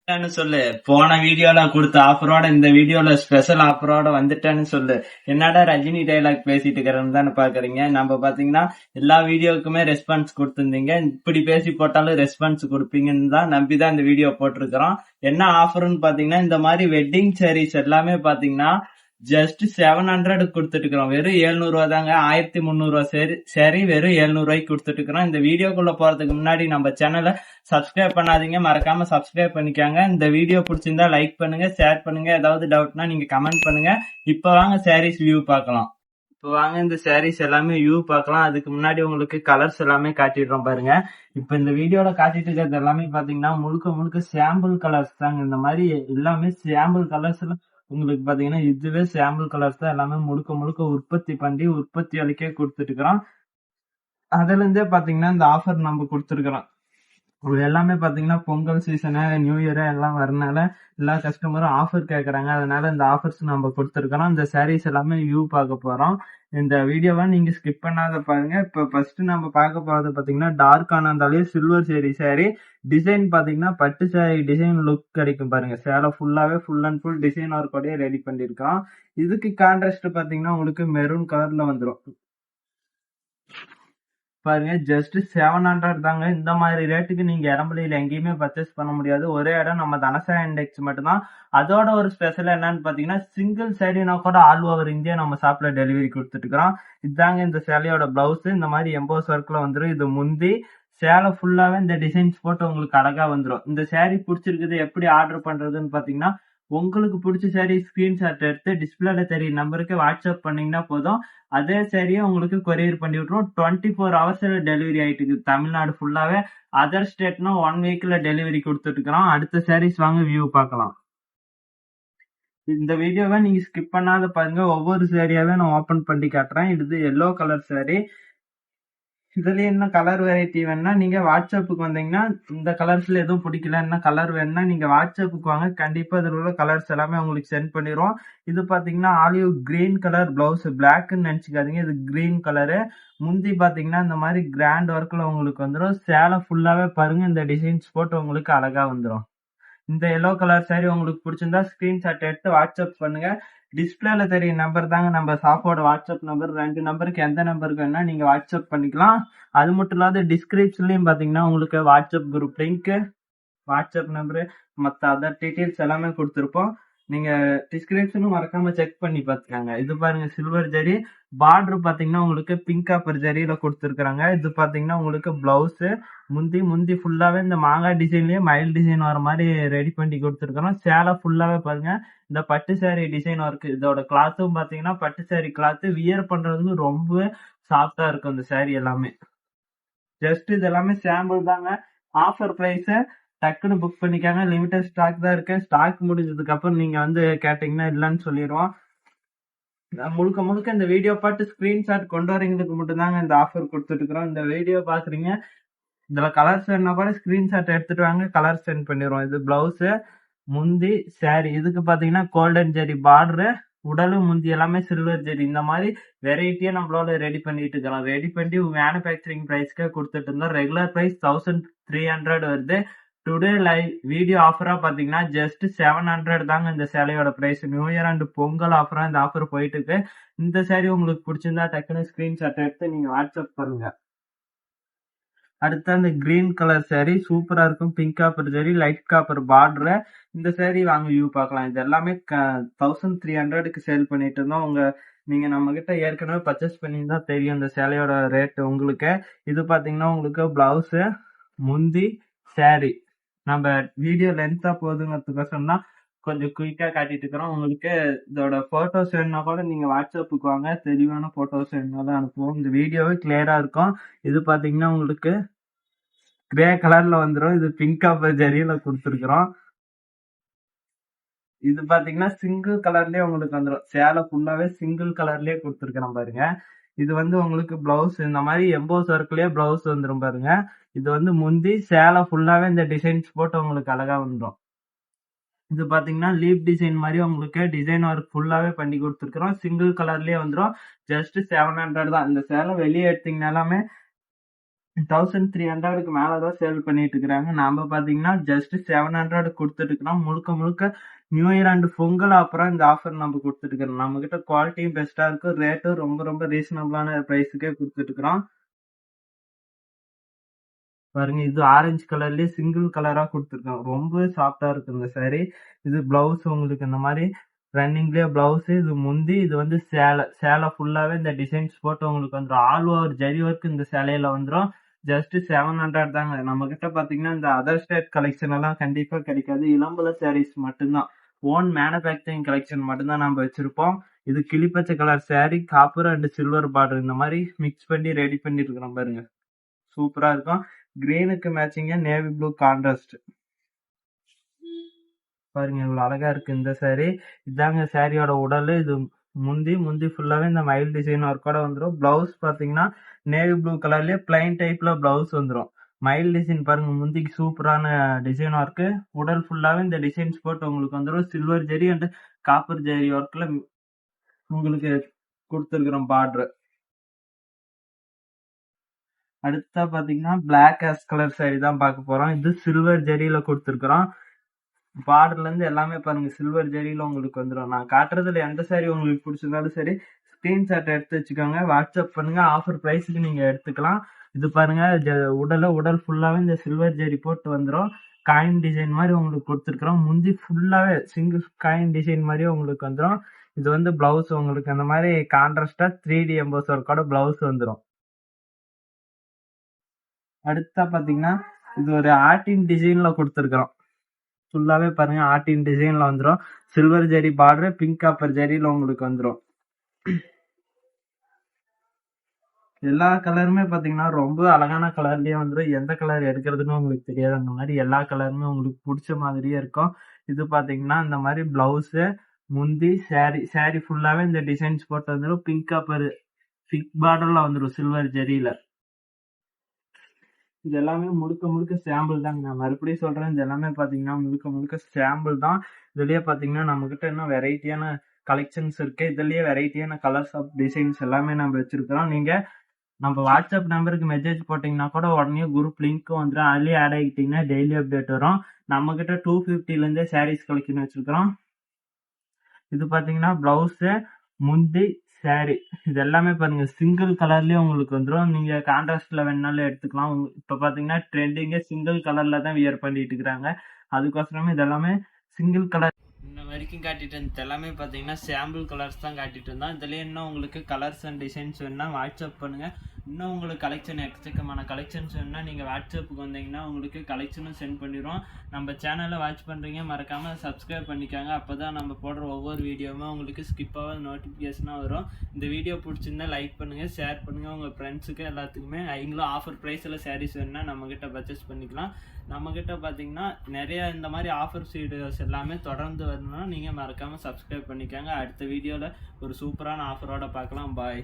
வந்துட்டேன்னு சொல்லு. போன வீடியோல கொடுத்த ஆஃபரோட இந்த வீடியோல ஸ்பெஷல் ஆஃபரோட வந்துட்டேன்னு சொல்லு. என்னடா ரஜினி டைலாக் பேசிட்டு இருக்கிறேன்னு தானே பாக்குறீங்க. நம்ம பாத்தீங்கன்னா எல்லா வீடியோக்குமே ரெஸ்பான்ஸ் கொடுத்திருந்தீங்க. இப்படி பேசி போட்டாலும் ரெஸ்பான்ஸ் கொடுப்பீங்கன்னு தான் நம்பிதான் இந்த வீடியோ போட்டிருக்கிறோம். என்ன ஆஃபர்னு பாத்தீங்கன்னா, இந்த மாதிரி வெட்டிங் சாரீஸ் எல்லாமே பாத்தீங்கன்னா ஜஸ்ட் 700 கொடுத்துட்டு இருக்கிறோம். வெறும் 700 ரூபா தாங்க. 1300 சரி வெறும் 700 ரூபாய்க்கு கொடுத்துட்டு இருக்கிறோம். இந்த வீடியோக்குள்ள போறதுக்கு முன்னாடி நம்ம சேனலை சப்ஸ்கிரைப் பண்ணாதீங்க, மறக்காம சப்ஸ்கிரைப் பண்ணிக்காங்க. இந்த வீடியோ பிடிச்சிருந்தா லைக் பண்ணுங்க, ஷேர் பண்ணுங்க. ஏதாவது டவுட்னா நீங்க கமெண்ட் பண்ணுங்க. இப்ப வாங்க சாரீஸ் வியூ பார்க்கலாம். இப்போ வாங்க இந்த சாரீஸ் எல்லாமே வியூ பார்க்கலாம். அதுக்கு முன்னாடி உங்களுக்கு கலர்ஸ் எல்லாமே காட்டிடுறோம் பாருங்க. இப்ப இந்த வீடியோல காட்டிட்டு இருக்கிறது எல்லாமே பாத்தீங்கன்னா முழுக்க முழுக்க சாம்பிள் கலர்ஸ் தாங்க. இந்த மாதிரி எல்லாமே சாம்பிள் கலர்ஸ் உங்களுக்கு பாத்தீங்கன்னா இதுவே சாம்பிள் கலர்ஸ் தான். எல்லாமே முழுக்க முழுக்க உற்பத்தி பண்ணி உற்பத்தி அளிக்க கொடுத்துட்டு இருக்கிறோம். அதுல இருந்தே பாத்தீங்கன்னா இந்த ஆஃபர் நம்ம கொடுத்துருக்கிறோம். இது எல்லாமே பாத்தீங்கன்னா பொங்கல் சீசனு, நியூ இயர் எல்லாம் வரனால எல்லா கஸ்டமரும் ஆஃபர் கேக்குறாங்க. அதனால இந்த ஆஃபர்ஸ் நம்ம கொடுத்துருக்கிறோம். இந்த சாரீஸ் எல்லாமே வியூ பார்க்க போறோம். இந்த வீடியோவை நீங்க ஸ்கிப் பண்ணாத பாருங்க. இப்ப ஃபர்ஸ்ட் நம்ம பார்க்க போறது பாத்தீங்கன்னா டார்க் ஆனந்தாலே சில்வர் சாரி டிசைன் பாத்தீங்கன்னா பட்டு சாரி டிசைன் லுக் கிடைக்கும் பாருங்க. சேலை ஃபுல்லாவே ஃபுல் அண்ட் ஃபுல் டிசைன் ஒர்க்கோடய ரெடி பண்ணிருக்கோம். இதுக்கு கான்ட்ராஸ்ட் பாத்தீங்கன்னா உங்களுக்கு மெரூன் கலர்ல வந்துடும் பாருங்க. ஜஸ்ட் 700 தாங்க. இந்த மாதிரி ரேட்டுக்கு நீங்க இடம்பள்ளியில எங்கேயுமே பர்ச்சேஸ் பண்ண முடியாது. ஒரே இடம் நம்ம தனசா இண்டெக்ஸ் மட்டும்தான். அதோட ஒரு ஸ்பெஷல் என்னன்னு பாத்தீங்கன்னா, சிங்கிள் சாரீனா கூட ஆல் ஓவர் இந்தியா நம்ம ஷாப்ல டெலிவரி கொடுத்துட்டு இருக்கிறோம். இதுதாங்க இந்த சேலையோட பிளவுஸ். இந்த மாதிரி எம்போஸ் ஒர்க்ல வந்துடும். இது முந்தி சேலை ஃபுல்லாவே இந்த டிசைன்ஸ் போட்டு உங்களுக்கு அழகா வந்துடும். இந்த சாரீ பிடிச்சிருக்குது, எப்படி ஆர்டர் பண்றதுன்னு பாத்தீங்கன்னா, உங்களுக்கு பிடிச்ச சாரீ ஸ்கிரீன்ஷாட் எடுத்து டிஸ்பிளேல தெரிய நம்பருக்கு வாட்ஸ்அப் பண்ணீங்கன்னா போதும். அதே சாரியை உங்களுக்கு கொரியர் பண்ணி விட்டுரும். 24 ஹவர்ஸ்ல டெலிவரி ஆயிட்டு இருக்கு தமிழ்நாடு ஃபுல்லாவே. அதர் ஸ்டேட்னா 1 வீக்ல டெலிவரி கொடுத்துட்டு இருக்கிறோம். அடுத்த சாரீஸ் வாங்க வியூ பார்க்கலாம். இந்த வீடியோவை நீங்க ஸ்கிப் பண்ணாத பாருங்க. ஒவ்வொரு சாரியாவே நான் ஓபன் பண்ணி காட்டுறேன். இது எல்லோ கலர் சாரி. இதுல என்ன கலர் வெரைட்டி வேணும்னா நீங்க வாட்ஸ்அப்புக்கு வந்தீங்கன்னா, இந்த கலர்ஸ்ல எதுவும் பிடிக்கல, என்ன கலர் வேணும்னா நீங்க வாட்ஸ்அப்புக்கு வாங்க. கண்டிப்பா இதுல உள்ள கலர்ஸ் எல்லாமே உங்களுக்கு சென்ட் பண்ணிடுவோம். இது பாத்தீங்கன்னா ஆலிவ் கிரீன் கலர் பிளவுஸ். பிளாக்ன்னு நினைச்சுக்காதீங்க, இது கிரீன் கலரு. முந்தி பாத்தீங்கன்னா இந்த மாதிரி கிராண்ட் ஒர்க்ல உங்களுக்கு வந்துடும். சேலை ஃபுல்லாவே பாருங்க இந்த டிசைன்ஸ் போட்டு உங்களுக்கு அழகா வந்துடும். இந்த எல்லோ கலர் சாரி உங்களுக்கு பிடிச்சிருந்தா ஸ்கிரீன்ஷாட் எடுத்து வாட்ஸ்அப் பண்ணுங்க. டிஸ்பிளேல தெரிய நம்பர் தாங்க நம்ம ஷாப்போட வாட்ஸ்அப் நம்பர். 2 நம்பருக்கு எந்த நம்பருக்கு வேணா நீங்க வாட்ஸ்அப் பண்ணிக்கலாம். அது மட்டும் இல்லாத டிஸ்கிரிப்ஷன்லயும் பாத்தீங்கன்னா உங்களுக்கு WhatsApp group link, WhatsApp number, மற்ற அதர் டீட்டெயில்ஸ் எல்லாமே கொடுத்துருப்போம். நீங்க டிஸ்கிரிப்ஷனும் மறக்காம செக் பண்ணி பாத்துக்காங்க. இது பாருங்க சில்வர் ஜரி. பார்டர் பாத்தீங்கன்னா உங்களுக்கு பிங்க் காப்பர் ஜரியில கொடுத்துருக்காங்க. இது பாத்தீங்கன்னா உங்களுக்கு பிளவுஸ். முந்தி ஃபுல்லாவே இந்த மாங்காய் டிசைன்லயே மயில் டிசைன் வர மாதிரி ரெடி பண்ணி கொடுத்துருக்கோம். சேலை ஃபுல்லாவே பாருங்க இந்த பட்டு சாரி டிசைன் ஒர்க். இதோட கிளாத்தும் பாத்தீங்கன்னா பட்டு சாரி கிளாத். வியர் பண்றதுக்கு ரொம்ப சாஃப்டா இருக்கும் இந்த சாரி எல்லாமே. ஜஸ்ட் இது எல்லாமே சாம்பிள் தாங்க. Offer price. டக்குன்னு புக் பண்ணிக்காங்க. லிமிடெட் ஸ்டாக் தான் இருக்கு. ஸ்டாக் முடிஞ்சதுக்கு அப்புறம் நீங்க வந்து கேட்டீங்கன்னா இல்லன்னு சொல்லிடுவோம். முழுக்க முழுக்க இந்த வீடியோ பார்த்து ஸ்கிரீன்ஷாட் கொண்டு வரவங்களுக்கு மட்டும் தாங்க இந்த ஆஃபர் கொடுத்துட்டு இருக்கிறோம். இந்த வீடியோ பாக்குறீங்க, இதுல கலர்ஸ் வேணா கூட ஸ்கிரீன்ஷாட் எடுத்துட்டு வாங்க, கலர் சென்ட் பண்ணிடுவோம். இது பிளவுஸ், முந்தி சாரி. இதுக்கு பாத்தீங்கன்னா கோல்டன் ஜெரி பார்டரு, உடலும் முந்தி எல்லாமே சில்வர் ஜெரி. இந்த மாதிரி வெரைட்டியா நம்மளால ரெடி பண்ணிட்டு இருக்கிறோம். ரெடி பண்ணி மேனுபேக்சரிங் பிரைஸ்க்கே கொடுத்துட்டு இருந்தோம். ரெகுலர் பிரைஸ் 1300 வருது. டுடே லைவ் வீடியோ ஆஃபரா பாத்தீங்கன்னா ஜஸ்ட் 700 தாங்க இந்த சேலையோட price. New year and Pongal ஆஃபரா இந்த ஆஃபர் போயிட்டு இருக்கு. இந்த சாரி உங்களுக்கு பிடிச்சிருந்தா டக்குன்னு ஸ்கிரீன்ஷாட் எடுத்து நீங்க வாட்ஸ்அப் பண்ணுங்க. அடுத்து அந்த கிரீன் கலர் சாரி சூப்பரா இருக்கும். Pink copper sorry, light copper border. இந்த சாரி வாங்க வியூ பார்க்கலாம். இது எல்லாமே 1300க்கு சேல் பண்ணிட்டு இருந்தோம். நீங்க நம்ம கிட்ட ஏற்கனவே பர்ச்சேஸ் பண்ணியிருந்தா தெரியும் இந்த சேலையோட ரேட் உங்களுக்கு. இது பாத்தீங்கன்னா உங்களுக்கு பிளவுஸ், முந்தி, சாரி. நம்ம வீடியோ லென்த்தா போகுதுங்கிறதுக்கோசரம் தான் கொஞ்சம் குயிக்கா காட்டிட்டு இருக்கிறோம். உங்களுக்கு இதோட போட்டோஸ் வேணும்னா கூட நீங்க வாட்ஸ்அப்புக்கு வாங்க. தெளிவான போட்டோஸ் வேணும்னாலும் அனுப்புவோம். இந்த வீடியோவே கிளியரா இருக்கும். இது பாத்தீங்கன்னா உங்களுக்கு கிரே கலர்ல வந்துடும். இது பிங்க் காப்பர் ஜரியில கொடுத்துருக்கிறோம். இது பாத்தீங்கன்னா சிங்கிள் கலர்லயே உங்களுக்கு வந்துடும். சேலை ஃபுல்லாவே சிங்கிள் கலர்லயே கொடுத்துருக்கிறோம் பாருங்க. இது வந்து உங்களுக்கு பிளவுஸ் இந்த மாதிரி எம்போஸ் ஒர்க்லயே பிளவுஸ் வந்துடும் பாருங்க. இது வந்து முந்தி, சேலை ஃபுல்லாவே இந்த டிசைன்ஸ் போட்டு உங்களுக்கு அழகா வந்துடும். இது பாத்தீங்கன்னா லீப் டிசைன் மாதிரி உங்களுக்கு டிசைன் ஒர்க் ஃபுல்லாவே பண்ணி கொடுத்துருக்கிறோம். சிங்கிள் கலர்லயே வந்துடும். ஜஸ்ட் 700 தான். இந்த சேலை வெளியே எடுத்தீங்கனாலுமே 1300க்கு மேல தான் சேல் பண்ணிட்டு இருக்காங்க. நாம பாத்தீங்கன்னா ஜஸ்ட் 700 கொடுத்துட்டு இருக்கிறோம். முழுக்க முழுக்க நியூ இயர் அண்ட் பொங்கல் அப்புறம் இந்த ஆஃபர் நம்ம கொடுத்துட்டு இருக்கிறோம். நம்ம கிட்ட குவாலிட்டியும் பெஸ்டா இருக்கும், ரேட்டும் ரொம்ப ரொம்ப ரீசனபிளான பிரைஸுக்கே கொடுத்துட்டு இருக்கிறோம். பாருங்க, இது ஆரஞ்சு கலர்லயே சிங்கிள் கலரா கொடுத்துருக்கோம். ரொம்ப சாஃப்டா இருக்கு இந்த சாரி. இது பிளவுஸ் உங்களுக்கு இந்த மாதிரி ரன்னிங்லயே பிளவுஸ், இது முந்தி, இது வந்து சேலை ஃபுல்லாவே இந்த டிசைன்ஸ் போட்டு உங்களுக்கு வந்துடும். ஆல் ஓவர் ஜரி ஒர்க் இந்த சேலையில வந்துடும். ஜஸ்ட் 700 தாங்க. நம்ம கிட்ட பாத்தீங்கன்னா இந்த அதர் ஸ்டேட் கலெக்ஷன் எல்லாம் கண்டிப்பா கிடைக்காது. இளம்பல சாரீஸ் மட்டும்தான், ஓன் மேனுபேக்சரிங் கலெக்ஷன் மட்டும்தான் நம்ம வச்சிருப்போம். இது கிளிப்பச்சை colour sari, copper and silver border இந்த மாதிரி மிக்ஸ் பண்ணி ரெடி பண்ணி இருக்கிறோம். பாருங்க, சூப்பரா இருக்கும். கிரீனுக்கு மேட்சிங்கா நேவி ப்ளூ கான்ட்ராஸ்ட். பாருங்க இவ்வளவு அழகா இருக்கு இந்த சாரி. இதாங்க சாரியோட உடல். இது முந்தி ஃபுல்லாவே இந்த மயில் டிசைன் ஒர்க்கோட வந்துடும். பிளவுஸ் பாத்தீங்கன்னா நேவி ப்ளூ கலர்லயே பிளைன் டைப்ல பிளவுஸ் வந்துடும். மயில் டிசைன் பாருங்க, முந்திக்கு சூப்பரான டிசைன் ஒர்க்கு. உடல் ஃபுல்லாவே இந்த டிசைன்ஸ் போட்டு உங்களுக்கு வந்துடும். சில்வர் ஜெரி அண்ட் காப்பர் ஜெரி ஒர்க்ல உங்களுக்கு கொடுத்துருக்கிறோம் பார்டர். அடுத்தா பாத்தீங்கன்னா பிளாக் ஆஸ் கலர் சாரி தான் பார்க்க போறோம். இது சில்வர் ஜெரியில கொடுத்துருக்கிறோம். பார்டர்ல இருந்து எல்லாமே பாருங்க சில்வர் ஜெரியில உங்களுக்கு வந்துடும். நான் காட்டுறதுல எந்த சாரி உங்களுக்கு பிடிச்சிருந்தாலும் சரி, ஸ்கிரீன்ஷாட் எடுத்து வச்சுக்கோங்க, வாட்ஸ்அப் பண்ணுங்க. ஆஃபர் பிரைஸுக்கு நீங்க எடுத்துக்கலாம். இது பாருங்க, உடல் ஃபுல்லாவே இந்த சில்வர் ஜெரி போட்டு வந்துடும். காயின் டிசைன் மாதிரி உங்களுக்கு கொடுத்துருக்குறோம். முந்தி ஃபுல்லாவே சிங்கிள் காயின் டிசைன் மாதிரியே உங்களுக்கு வந்துடும். இது வந்து பிளவுஸ் உங்களுக்கு அந்த மாதிரி கான்ட்ராஸ்டா 3D எம்போஸ் ஒர்க்கோட பிளவுஸ் வந்துடும். அடுத்தா பாத்தீங்கன்னா இது ஒரு ஆர்டின் டிசைன்ல கொடுத்துருக்குறோம். ஃபுல்லாவே பாருங்க ஆர்டின் டிசைன்ல வந்துடும். சில்வர் ஜெரி பார்டர், பிங்க் காப்பர் ஜெரியில உங்களுக்கு வந்துடும். எல்லா கலருமே பாத்தீங்கன்னா ரொம்ப அழகான கலர்லயே வந்துடும். எந்த கலர் எடுக்கிறதுன்னு உங்களுக்கு தெரியாது. அந்த மாதிரி எல்லா கலருமே உங்களுக்கு பிடிச்ச மாதிரியே இருக்கும். இது பாத்தீங்கன்னா இந்த மாதிரி பிளவுஸ், முந்தி, சாரி ஃபுல்லாவே இந்த டிசைன்ஸ் போட்டு வந்துடும். பிங்க் காப்பர் பிங்க் பார்டர்ல வந்துடும் சில்வர் ஜெரியில. இது எல்லாமே முழுக்க முழுக்க சாம்பிள் தாங்க. நான் மறுபடியும் சொல்றேன், இது எல்லாமே பாத்தீங்கன்னா முழுக்க முழுக்க சாம்பிள் தான். இதுலயே பாத்தீங்கன்னா நம்ம கிட்ட இன்னும் வெரைட்டியான கலெக்ஷன்ஸ் இருக்கு. இதுலயே வெரைட்டியான கலர்ஸ் ஆஃப் டிசைன்ஸ் எல்லாமே நம்ம வச்சிருக்கிறோம். நீங்க நம்ம வாட்ஸ்அப் நம்பருக்கு மெசேஜ் போட்டீங்கன்னா கூட உடனே குரூப் லிங்க்கும் வந்துடும். அதுலயே ஆட் ஆகிட்டீங்கன்னா டெய்லி அப்டேட் வரும். நம்ம கிட்ட 250ல இருந்தே சாரீஸ் கலெக்ஷன் வச்சிருக்கிறோம். இது பாத்தீங்கன்னா பிளவுஸ், முந்தி, சாரி, இது எல்லாமே பாருங்க சிங்கிள் கலர்லயே உங்களுக்கு வந்துடும். நீங்க கான்ட்ராஸ்ட்ல வேணாலும் எடுத்துக்கலாம். இப்ப பாத்தீங்கன்னா ட்ரெண்டிங்கே சிங்கிள் கலர்ல தான் வியர் பண்ணிட்டு இருக்காங்க. அதுக்கோசரமே இது எல்லாமே சிங்கிள் கலர். இன்ன வரைக்கும் காட்டிட்டு இருந்தது எல்லாமே பாத்தீங்கன்னா சாம்பிள் கலர்ஸ் தான் காட்டிட்டு இருந்தோம். இதுலயே இன்னும் உங்களுக்கு கலர்ஸ் அண்ட் டிசைன்ஸ் வேணும்னா வாட்ஸ்அப் பண்ணுங்க. இன்னும் உங்களுக்கு கலெக்ஷன் எக்கச்சக்கமான கலெக்ஷன்ஸ் வேணும்னா நீங்க வாட்ஸ்அப்புக்கு வந்தீங்கன்னா உங்களுக்கு கலெக்ஷனும் சென்ட் பண்ணிடுவோம். நம்ம சேனலை வாட்ச் பண்றீங்க, மறக்காம சப்ஸ்கிரைப் பண்ணிக்காங்க. அப்பதான் நம்ம போடுற ஒவ்வொரு வீடியோவும் உங்களுக்கு ஸ்கிப் ஆகாத நோட்டிபிகேஷனா வரும். இந்த வீடியோ பிடிச்சிருந்தா லைக் பண்ணுங்க, ஷேர் பண்ணுங்க உங்க ஃப்ரெண்ட்ஸுக்கு எல்லாத்துக்குமே. அவங்களும் ஆஃபர் ப்ரைஸ்ல சாரீஸ் வேணும்னா நம்ம கிட்ட பர்ச்சேஸ் பண்ணிக்கலாம். நம்ம கிட்ட பாத்தீங்கன்னா நிறைய இந்த மாதிரி ஆஃபர்ஸ் வீடியோஸ் எல்லாமே தொடர்ந்து வரணும்னா நீங்க மறக்காம சப்ஸ்கிரைப் பண்ணிக்கோங்க. அடுத்த வீடியோல ஒரு சூப்பரான ஆஃபரோட பார்க்கலாம். பாய்.